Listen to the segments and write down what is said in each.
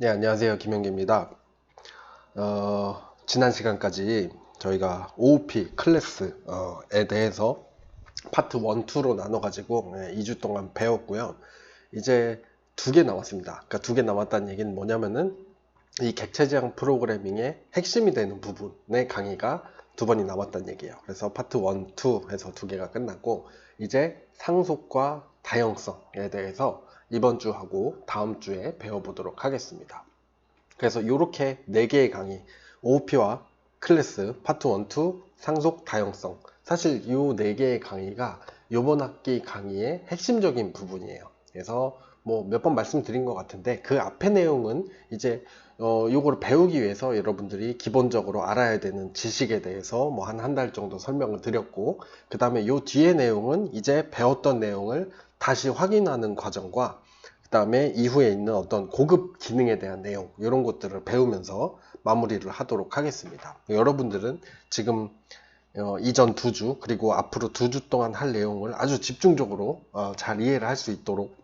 네, 안녕하세요. 김영기입니다. 지난 시간까지 저희가 OOP 클래스에 대해서 파트 1, 2로 나눠가지고 2주 동안 배웠고요. 이제 두 개 남았습니다. 그러니까 두 개 남았다는 얘기는 뭐냐면은 이 객체지향 프로그래밍의 핵심이 되는 부분의 강의가 두 번이 남았다는 얘기예요. 그래서 파트 1, 2 해서 두 개가 끝났고 이제 상속과 다형성에 대해서 이번 주하고 다음 주에 배워보도록 하겠습니다. 그래서 이렇게 4개의 강의 OOP와 클래스, 파트 1, 2, 상속, 다형성 사실 이 4개의 강의가 이번 학기 강의의 핵심적인 부분이에요. 그래서 뭐 몇 번 말씀드린 것 같은데 그 앞의 내용은 이제 요거를 배우기 위해서 여러분들이 기본적으로 알아야 되는 지식에 대해서 뭐 한 달 정도 설명을 드렸고 그 다음에 요 뒤의 내용은 이제 배웠던 내용을 다시 확인하는 과정과 그 다음에 이후에 있는 어떤 고급 기능에 대한 내용 이런 것들을 배우면서 마무리를 하도록 하겠습니다. 여러분들은 지금 이전 2주 그리고 앞으로 2주 동안 할 내용을 아주 집중적으로 잘 이해를 할 수 있도록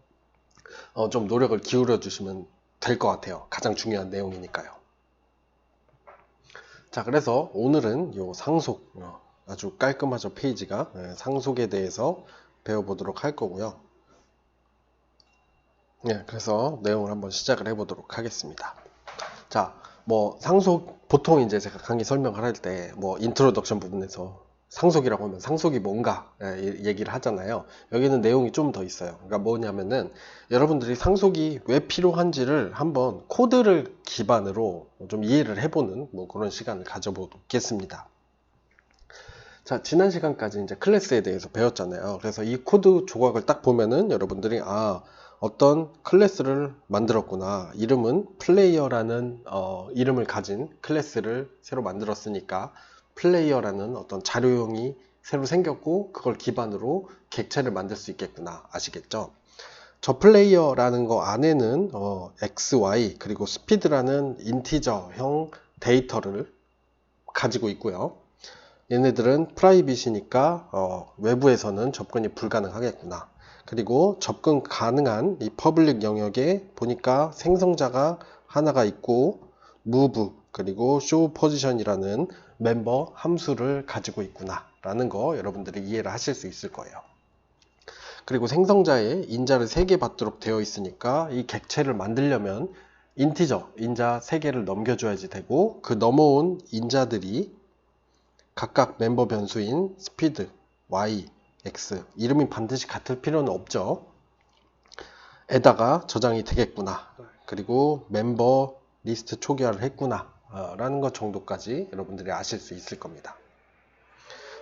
좀 노력을 기울여 주시면 될 것 같아요. 가장 중요한 내용이니까요. 자, 그래서 오늘은 요 상속 아주 깔끔하죠. 페이지가 상속에 대해서 배워보도록 할 거고요. 네, 그래서 내용을 한번 시작을 해보도록 하겠습니다. 자, 뭐 상속 보통 이제 제가 강의 설명을 할 때 뭐 인트로덕션 부분에서 상속이라고 하면 상속이 뭔가 얘기를 하잖아요. 여기는 내용이 좀 더 있어요. 그러니까 뭐냐면은 여러분들이 상속이 왜 필요한지를 한번 코드를 기반으로 좀 이해를 해보는 뭐 그런 시간을 가져보겠습니다. 자, 지난 시간까지 이제 클래스에 대해서 배웠잖아요. 그래서 이 코드 조각을 딱 보면은 여러분들이 어떤 클래스를 만들었구나. 이름은 플레이어라는 이름을 가진 클래스를 새로 만들었으니까 플레이어라는 어떤 자료형이 새로 생겼고 그걸 기반으로 객체를 만들 수 있겠구나. 아시겠죠? 저 플레이어라는 거 안에는 x, y 그리고 스피드라는 인티저형 데이터를 가지고 있고요. 얘네들은 프라이빗이니까 외부에서는 접근이 불가능하겠구나. 그리고 접근 가능한 이 퍼블릭 영역에 보니까 생성자가 하나가 있고 move 그리고 show position이라는 멤버 함수를 가지고 있구나 라는 거 여러분들이 이해를 하실 수 있을 거예요. 그리고 생성자에 인자를 3개 받도록 되어 있으니까 이 객체를 만들려면 인티저 인자 3개를 넘겨줘야지 되고 그 넘어온 인자들이 각각 멤버 변수인 스피드, y, x 이름이 반드시 같을 필요는 없죠. 에다가 저장이 되겠구나. 그리고 멤버 리스트 초기화를 했구나 라는 것 정도까지 여러분들이 아실 수 있을 겁니다.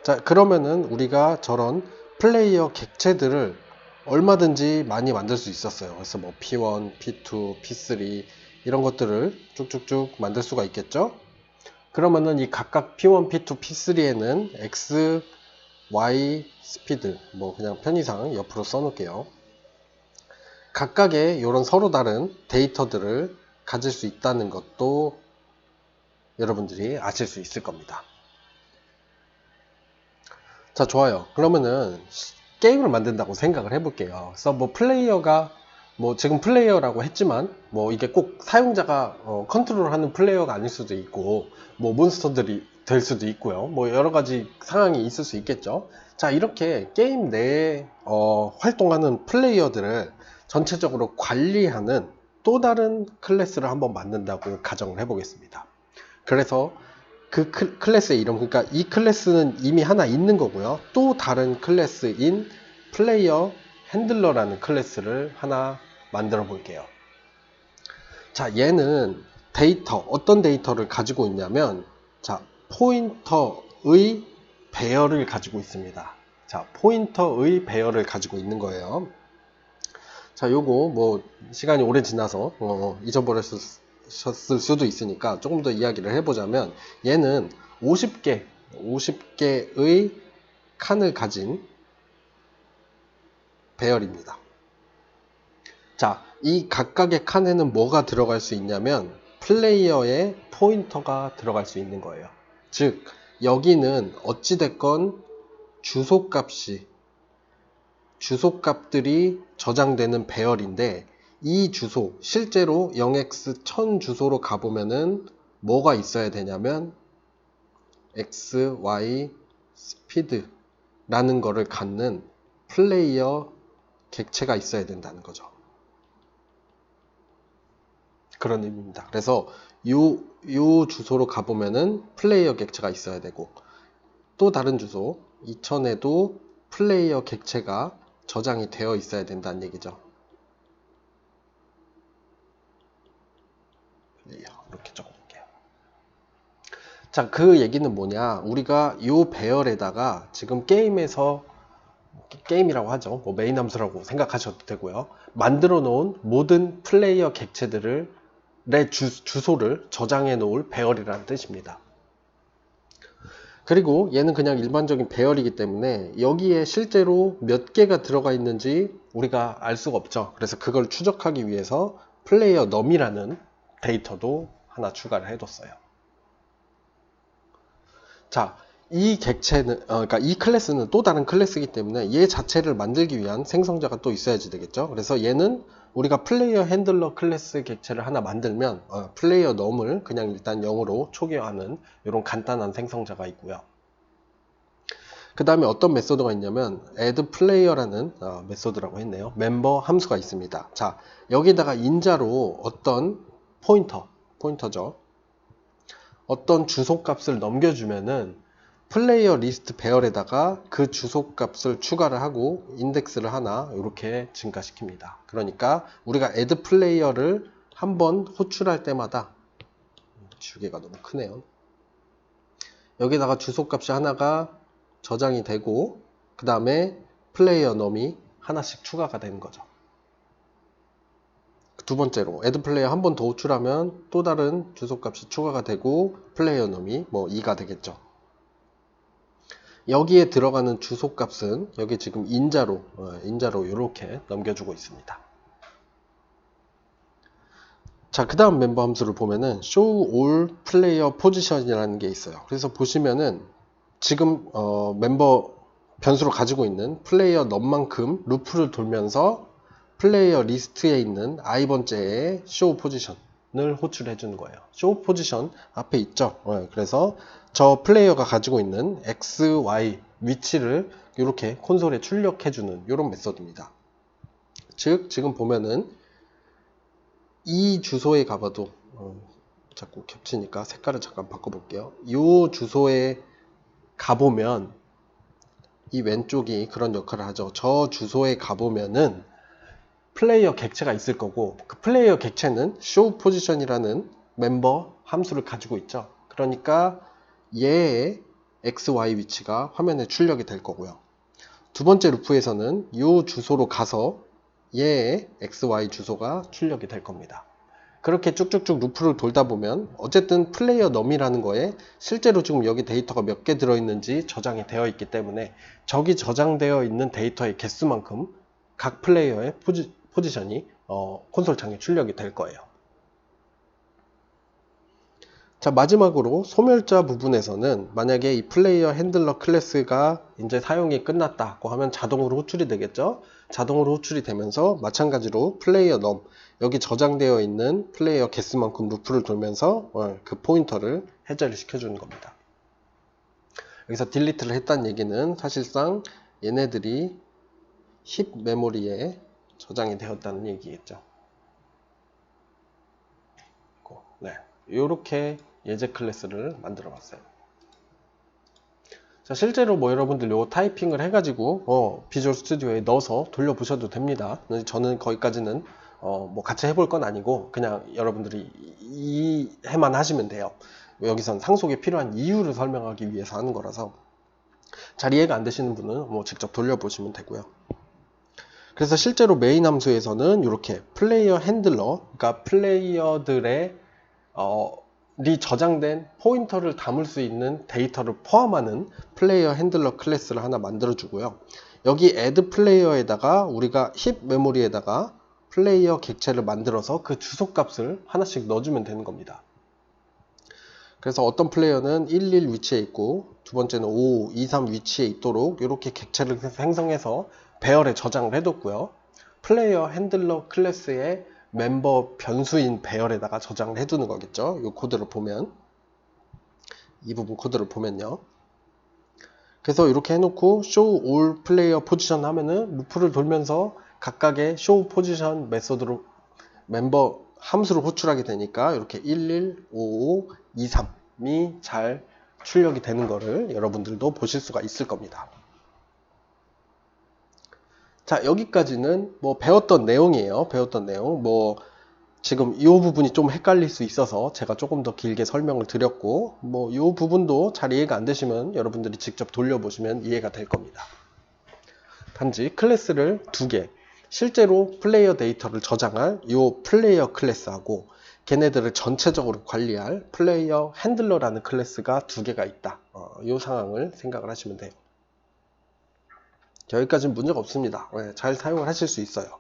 자, 그러면은 우리가 저런 플레이어 객체들을 얼마든지 많이 만들 수 있었어요. 그래서 뭐 P1, P2, P3 이런 것들을 쭉쭉쭉 만들 수가 있겠죠. 그러면은 이 각각 P1, P2, P3에는 X, Y, 스피드 뭐 그냥 편의상 옆으로 써놓을게요. 각각의 이런 서로 다른 데이터들을 가질 수 있다는 것도 여러분들이 아실 수 있을 겁니다. 자, 좋아요. 그러면은 게임을 만든다고 생각을 해볼게요. 그래서 뭐 플레이어가 뭐 지금 플레이어라고 했지만 뭐 이게 꼭 사용자가 컨트롤하는 플레이어가 아닐 수도 있고 뭐 몬스터들이 될 수도 있고요. 뭐 여러 가지 상황이 있을 수 있겠죠. 자, 이렇게 게임 내에 활동하는 플레이어들을 전체적으로 관리하는 또 다른 클래스를 한번 만든다고 가정을 해보겠습니다. 그래서 그 클래스의 이름, 그러니까 이 클래스는 이미 하나 있는 거고요. 또 다른 클래스인 플레이어 핸들러라는 클래스를 하나 만들어 볼게요. 자, 얘는 데이터, 어떤 데이터를 가지고 있냐면, 자, 포인터의 배열을 가지고 있습니다. 자, 포인터의 배열을 가지고 있는 거예요. 자, 요거 뭐 시간이 오래 지나서 잊어버렸을 수도 있으니까 조금 더 이야기를 해보자면 얘는 50개의 칸을 가진 배열입니다. 자, 이 각각의 칸에는 뭐가 들어갈 수 있냐면 플레이어의 포인터가 들어갈 수 있는 거예요. 즉 여기는 어찌됐건 주소값들이 저장되는 배열인데 이 주소, 실제로 0x1000 주소로 가보면은 뭐가 있어야 되냐면 x, y, speed라는 거를 갖는 플레이어 객체가 있어야 된다는 거죠. 그런 의미입니다. 그래서 요 주소로 가보면은 플레이어 객체가 있어야 되고, 또 다른 주소 2000에도 플레이어 객체가 저장이 되어 있어야 된다는 얘기죠. 플레이어 이렇게 적어볼게요. 자, 그 얘기는 뭐냐, 우리가 요 배열에다가 지금 게임에서, 게임이라고 하죠, 뭐 메인 함수라고 생각하셔도 되고요, 만들어 놓은 모든 플레이어 객체들을 내 주소를 저장해 놓을 배열이라는 뜻입니다. 그리고 얘는 그냥 일반적인 배열이기 때문에 여기에 실제로 몇 개가 들어가 있는지 우리가 알 수가 없죠. 그래서 그걸 추적하기 위해서 플레이어 num이라는 데이터도 하나 추가를 해뒀어요. 자, 이 객체는, 그러니까 이 클래스는 또 다른 클래스이기 때문에 얘 자체를 만들기 위한 생성자가 또 있어야지 되겠죠. 그래서 얘는 우리가 플레이어 핸들러 클래스 객체를 하나 만들면 플레이어 num을 그냥 일단 0으로 초기화하는 이런 간단한 생성자가 있고요. 그 다음에 어떤 메소드가 있냐면 add player라는 메소드라고 했네요. 멤버 함수가 있습니다. 자, 여기다가 인자로 어떤 포인터죠. 어떤 주소값을 넘겨주면은 플레이어 리스트 배열에다가 그 주소값을 추가를 하고 인덱스를 하나 이렇게 증가시킵니다. 그러니까 우리가 add player를 한번 호출할 때마다, 주기가 너무 크네요. 여기다가 주소값이 하나가 저장이 되고 그 다음에 플레이어 num이 하나씩 추가가 되는 거죠. 두 번째로 add player 한 번 더 호출하면 또 다른 주소값이 추가가 되고 플레이어 num이 뭐 2가 되겠죠. 여기에 들어가는 주소값은 여기 지금 인자로 이렇게 넘겨주고 있습니다. 자, 그 다음 멤버 함수를 보면은 show all player position이라는 게 있어요. 그래서 보시면은 지금 멤버 변수로 가지고 있는 플레이어 num만큼 루프를 돌면서 플레이어 리스트에 있는 i번째의 show position을 호출해 주는 거예요. show position 앞에 있죠. 그래서 저 플레이어가 가지고 있는 x, y 위치를 이렇게 콘솔에 출력해 주는 이런 메소드입니다. 즉 지금 보면은 이 주소에 가봐도 자꾸 겹치니까 색깔을 잠깐 바꿔볼게요. 이 주소에 가보면 이 왼쪽이 그런 역할을 하죠. 저 주소에 가보면은 플레이어 객체가 있을 거고, 그 플레이어 객체는 show position이라는 멤버 함수를 가지고 있죠. 그러니까 얘의 XY 위치가 화면에 출력이 될 거고요. 두 번째 루프에서는 이 주소로 가서 얘의 XY 주소가 출력이 될 겁니다. 그렇게 쭉쭉쭉 루프를 돌다 보면 어쨌든 플레이어 num이라는 거에 실제로 지금 여기 데이터가 몇 개 들어있는지 저장이 되어 있기 때문에 저기 저장되어 있는 데이터의 개수만큼 각 플레이어의 포지션이 콘솔 창에 출력이 될 거예요. 자, 마지막으로 소멸자 부분에서는 만약에 이 플레이어 핸들러 클래스가 이제 사용이 끝났다고 하면 자동으로 호출이 되겠죠. 자동으로 호출이 되면서 마찬가지로 플레이어 num, 여기 저장되어 있는 플레이어 개수만큼 루프를 돌면서 그 포인터를 해제를 시켜주는 겁니다. 여기서 딜리트를 했다는 얘기는 사실상 얘네들이 힙 메모리에 저장이 되었다는 얘기겠죠. 네, 이렇게 예제 클래스를 만들어 봤어요. 자, 실제로 뭐 여러분들 요 타이핑을 해가지고 비주얼 스튜디오에 넣어서 돌려보셔도 됩니다. 저는 거기까지는 뭐 같이 해볼 건 아니고 그냥 여러분들이 이해만 하시면 돼요. 여기선 상속이 필요한 이유를 설명하기 위해서 하는 거라서 잘 이해가 안 되시는 분은 뭐 직접 돌려보시면 되고요. 그래서 실제로 메인 함수에서는 이렇게 플레이어 핸들러, 그러니까 플레이어들의 이 저장된 포인터를 담을 수 있는 데이터를 포함하는 플레이어 핸들러 클래스를 하나 만들어 주고요. 여기 add 플레이어에다가 우리가 힙 메모리에다가 플레이어 객체를 만들어서 그 주소값을 하나씩 넣어주면 되는 겁니다. 그래서 어떤 플레이어는 11 위치에 있고 두 번째는 5, 2, 3 위치에 있도록 이렇게 객체를 생성해서 배열에 저장을 해뒀고요. 플레이어 핸들러 클래스에 멤버 변수인 배열에다가 저장을 해두는 거겠죠. 이 코드를 보면, 이 부분 코드를 보면요. 그래서 이렇게 해놓고 show all player position 하면은 루프를 돌면서 각각의 show position 메소드로 멤버 함수를 호출하게 되니까 이렇게 11, 55, 23이 잘 출력이 되는 거를 여러분들도 보실 수가 있을 겁니다. 자, 여기까지는 뭐 배웠던 내용이에요. 배웠던 내용. 뭐 지금 이 부분이 좀 헷갈릴 수 있어서 제가 조금 더 길게 설명을 드렸고, 뭐 이 부분도 잘 이해가 안 되시면 여러분들이 직접 돌려보시면 이해가 될 겁니다. 단지 클래스를 두 개, 실제로 플레이어 데이터를 저장할 이 플레이어 클래스하고 걔네들을 전체적으로 관리할 플레이어 핸들러라는 클래스가 두 개가 있다. 이 상황을 생각을 하시면 돼요. 여기까지는 문제가 없습니다. 잘 사용을 하실 수 있어요.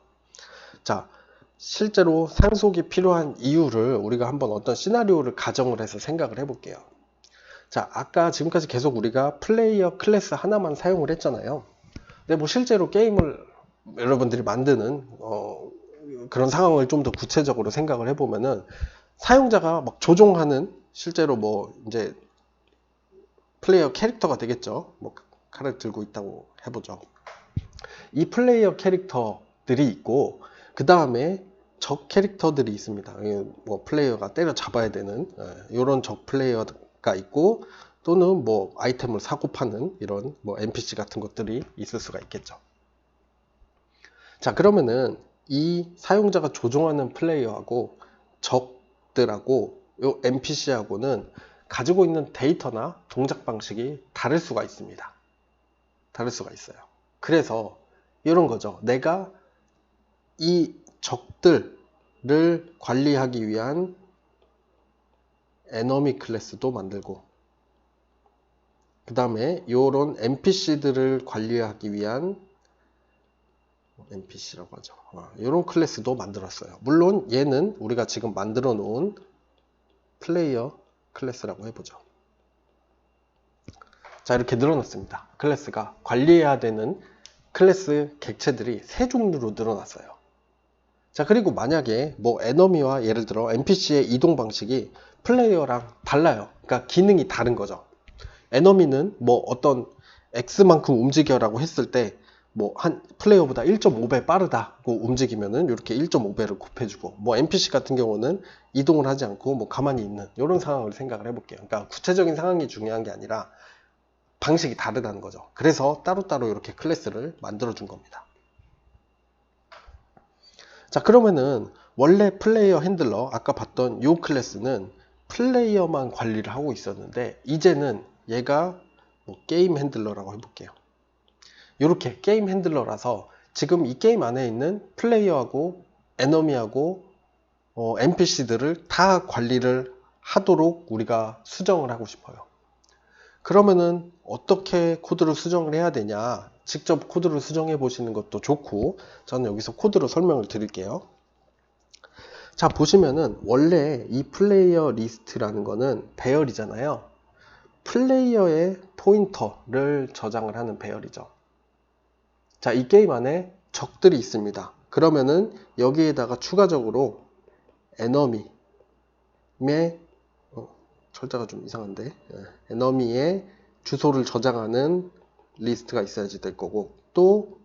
자, 실제로 상속이 필요한 이유를 우리가 한번 어떤 시나리오를 가정을 해서 생각을 해볼게요. 자, 아까 지금까지 계속 우리가 플레이어 클래스 하나만 사용을 했잖아요. 근데 뭐 실제로 게임을 여러분들이 만드는 그런 상황을 좀 더 구체적으로 생각을 해보면은 사용자가 막 조종하는 실제로 뭐 이제 플레이어 캐릭터가 되겠죠. 뭐 칼을 들고 있다고 해보죠. 이 플레이어 캐릭터들이 있고 그 다음에 적 캐릭터들이 있습니다. 뭐 플레이어가 때려 잡아야 되는 이런 적 플레이어가 있고 또는 뭐 아이템을 사고 파는 이런 뭐 NPC 같은 것들이 있을 수가 있겠죠. 자, 그러면은 이 사용자가 조종하는 플레이어하고 적들하고 요 NPC하고는 가지고 있는 데이터나 동작 방식이 다를 수가 있습니다. 다를 수가 있어요. 그래서 이런 거죠. 내가 이 적들을 관리하기 위한 에너미 클래스도 만들고 그 다음에 이런 NPC들을 관리하기 위한 NPC라고 하죠. 이런 클래스도 만들었어요. 물론 얘는 우리가 지금 만들어 놓은 플레이어 클래스라고 해보죠. 자, 이렇게 늘어났습니다. 클래스가 관리해야 되는 클래스 객체들이 세 종류로 늘어났어요. 자, 그리고 만약에 뭐 에너미와 예를 들어 NPC의 이동 방식이 플레이어랑 달라요. 그러니까 기능이 다른 거죠. 에너미는 뭐 어떤 X만큼 움직여라고 했을 때 뭐 한 플레이어보다 1.5배 빠르다고 움직이면은 이렇게 1.5배를 곱해주고, 뭐 NPC 같은 경우는 이동을 하지 않고 뭐 가만히 있는 이런 상황을 생각을 해볼게요. 그러니까 구체적인 상황이 중요한 게 아니라 방식이 다르다는 거죠. 그래서 따로따로 이렇게 클래스를 만들어 준 겁니다. 자, 그러면은 원래 플레이어 핸들러 아까 봤던 이 클래스는 플레이어만 관리를 하고 있었는데 이제는 얘가 뭐 게임 핸들러라고 해볼게요. 이렇게 게임 핸들러라서 지금 이 게임 안에 있는 플레이어하고 에너미하고 NPC들을 다 관리를 하도록 우리가 수정을 하고 싶어요. 그러면은 어떻게 코드를 수정을 해야 되냐, 직접 코드를 수정해 보시는 것도 좋고 저는 여기서 코드로 설명을 드릴게요. 자, 보시면은 원래 이 플레이어 리스트라는 거는 배열이잖아요. 플레이어의 포인터를 저장을 하는 배열이죠. 자, 이 게임 안에 적들이 있습니다. 그러면은 여기에다가 추가적으로 에너미의 철자가 좀 이상한데 에너미의 주소를 저장하는 리스트가 있어야지 될 거고, 또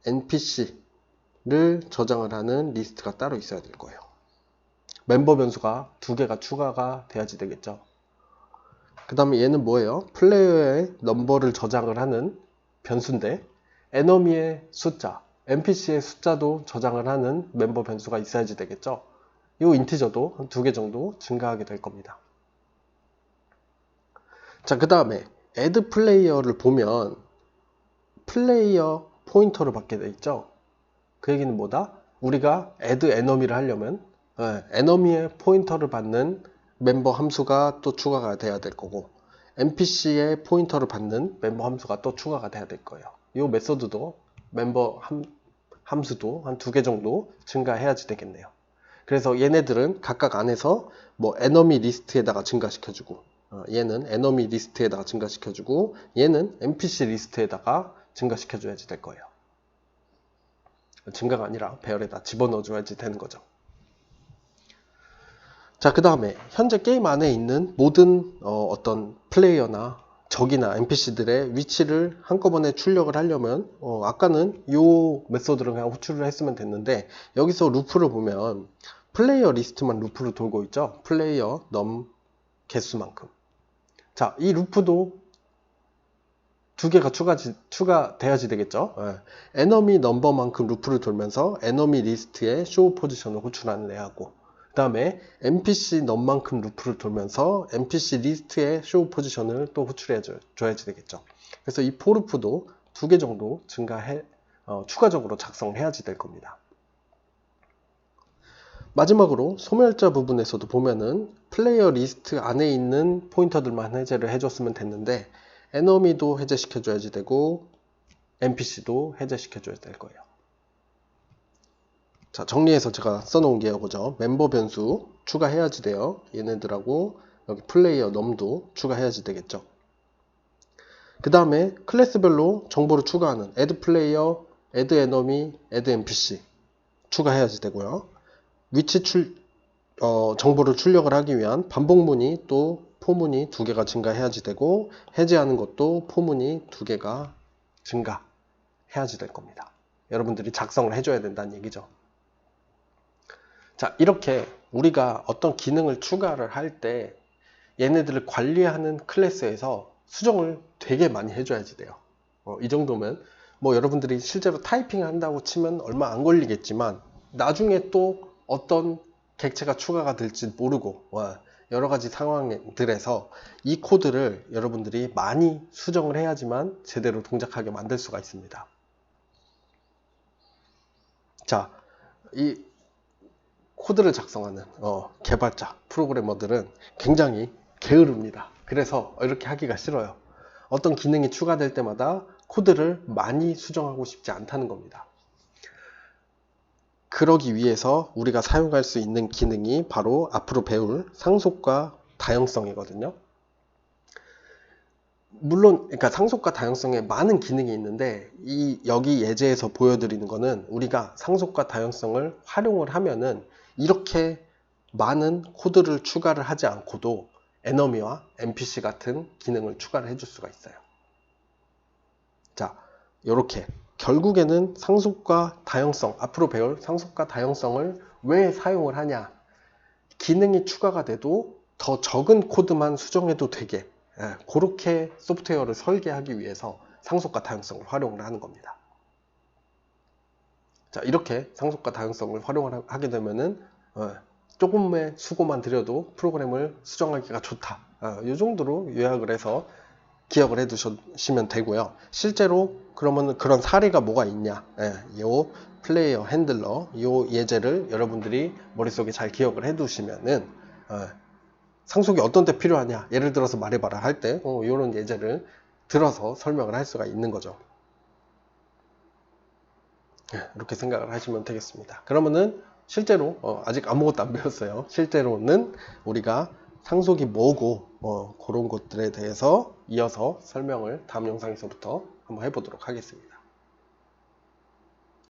NPC를 저장을 하는 리스트가 따로 있어야 될 거예요. 멤버 변수가 두 개가 추가가 돼야지 되겠죠. 그 다음에 얘는 뭐예요? 플레이어의 넘버를 저장을 하는 변수인데 에너미의 숫자, NPC의 숫자도 저장을 하는 멤버 변수가 있어야지 되겠죠. 이 인티저도 한 2개 정도 증가하게 될 겁니다. 자, 그 다음에 add 플레이어를 보면 플레이어 포인터를 받게 돼 있죠. 그 얘기는 뭐다? 우리가 add 에너미를 하려면 에너미의 포인터를 받는 멤버 함수가 또 추가가 돼야 될 거고, NPC의 포인터를 받는 멤버 함수가 또 추가가 돼야 될 거예요. 이 메서드도 멤버 함수도 한 2개 정도 증가해야지 되겠네요. 그래서 얘네들은 각각 안에서 뭐 에너미 리스트에다가 증가시켜주고, 얘는 에너미 리스트에다가 증가시켜주고, 얘는 NPC 리스트에다가 증가시켜줘야지 될 거예요. 증가가 아니라 배열에다 집어넣어줘야지 되는 거죠. 자, 그 다음에 현재 게임 안에 있는 모든 어떤 플레이어나 적이나 NPC들의 위치를 한꺼번에 출력을 하려면 아까는 이 메소드를 그냥 호출을 했으면 됐는데, 여기서 루프를 보면 플레이어 리스트만 루프를 돌고 있죠. 플레이어 넘 개수만큼. 자, 이 루프도 두 개가 추가돼야지 되겠죠. 에너미 넘버만큼 루프를 돌면서 에너미 리스트에 쇼 포지션을 호출하는 애하고, 그 다음에 NPC 넘만큼 루프를 돌면서 NPC 리스트에 쇼 포지션을 또 호출해 줘야지 되겠죠. 그래서 이 포루프도 두 개 정도 추가적으로 작성해야지 될 겁니다. 마지막으로 소멸자 부분에서도 보면은 플레이어 리스트 안에 있는 포인터들만 해제를 해줬으면 됐는데, 에너미도 해제시켜줘야지 되고 NPC도 해제시켜줘야 될 거예요. 자, 정리해서 제가 써놓은 게 이거죠. 멤버 변수 추가해야지 돼요. 얘네들하고 여기 플레이어 넘도 추가해야지 되겠죠. 그 다음에 클래스별로 정보를 추가하는 add 플레이어, add enemy, add NPC 추가해야지 되고요. 위치 정보를 출력을 하기 위한 반복문이 또 포문이 2개가 증가해야지 되고, 해제하는 것도 포문이 2개가 증가해야지 될 겁니다. 여러분들이 작성을 해줘야 된다는 얘기죠. 자, 이렇게 우리가 어떤 기능을 추가를 할 때 얘네들을 관리하는 클래스에서 수정을 되게 많이 해줘야지 돼요. 이 정도면 뭐 여러분들이 실제로 타이핑 한다고 치면 얼마 안 걸리겠지만, 나중에 또 어떤 객체가 추가가 될지 모르고 여러 가지 상황들에서 이 코드를 여러분들이 많이 수정을 해야지만 제대로 동작하게 만들 수가 있습니다. 자, 이 코드를 작성하는 개발자, 프로그래머들은 굉장히 게으릅니다. 그래서 이렇게 하기가 싫어요. 어떤 기능이 추가될 때마다 코드를 많이 수정하고 싶지 않다는 겁니다. 그러기 위해서 우리가 사용할 수 있는 기능이 바로 앞으로 배울 상속과 다형성이거든요. 물론 그러니까 상속과 다형성에 많은 기능이 있는데, 여기 예제에서 보여드리는 거는 우리가 상속과 다형성을 활용을 하면은 이렇게 많은 코드를 추가를 하지 않고도 에너미와 NPC 같은 기능을 추가를 해줄 수가 있어요. 자, 이렇게 결국에는 상속과 다형성, 앞으로 배울 상속과 다형성을 왜 사용을 하냐, 기능이 추가가 돼도 더 적은 코드만 수정해도 되게, 그렇게 소프트웨어를 설계하기 위해서 상속과 다형성을 활용을 하는 겁니다. 자, 이렇게 상속과 다형성을 활용을 하게 되면은 조금의 수고만 들여도 프로그램을 수정하기가 좋다, 이 정도로 요약을 해서 기억을 해 두시면 되고요. 실제로 그러면 그런 사례가 뭐가 있냐, 요 플레이어 핸들러 요 예제를 여러분들이 머릿속에 잘 기억을 해 두시면은 상속이 어떤 때 필요하냐, 예를 들어서 말해봐라 할 때 이런 예제를 들어서 설명을 할 수가 있는 거죠. 이렇게 생각을 하시면 되겠습니다. 그러면은 실제로 아직 아무것도 안 배웠어요. 실제로는 우리가 상속이 뭐고 그런 것들에 대해서 이어서 설명을 다음 영상에서부터 한번 해보도록 하겠습니다.